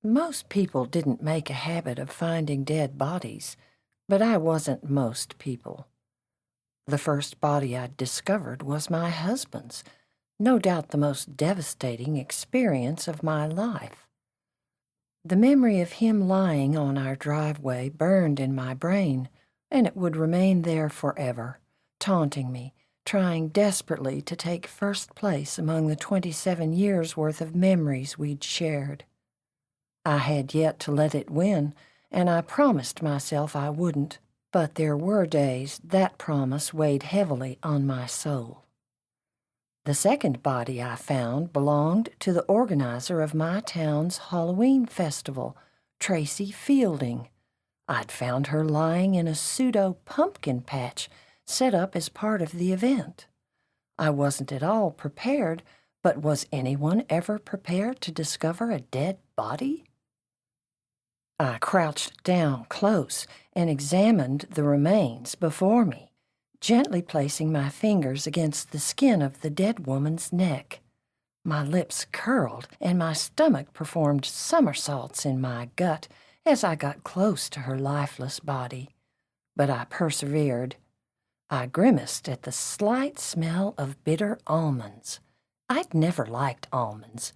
Most people didn't make a habit of finding dead bodies, but I wasn't most people. The first body I'd discovered was my husband's, no doubt the most devastating experience of my life. The memory of him lying on our driveway burned in my brain, and it would remain there forever, taunting me, trying desperately to take first place among the 27 years' worth of memories we'd shared. I had yet to let it win, and I promised myself I wouldn't, but there were days that promise weighed heavily on my soul. The second body I found belonged to the organizer of my town's Halloween festival, Tracy Fielding. I'd found her lying in a pseudo-pumpkin patch set up as part of the event. I wasn't at all prepared, but was anyone ever prepared to discover a dead body? I crouched down close and examined the remains before me, gently placing my fingers against the skin of the dead woman's neck. My lips curled and my stomach performed somersaults in my gut as I got close to her lifeless body. But I persevered. I grimaced at the slight smell of bitter almonds. I'd never liked almonds,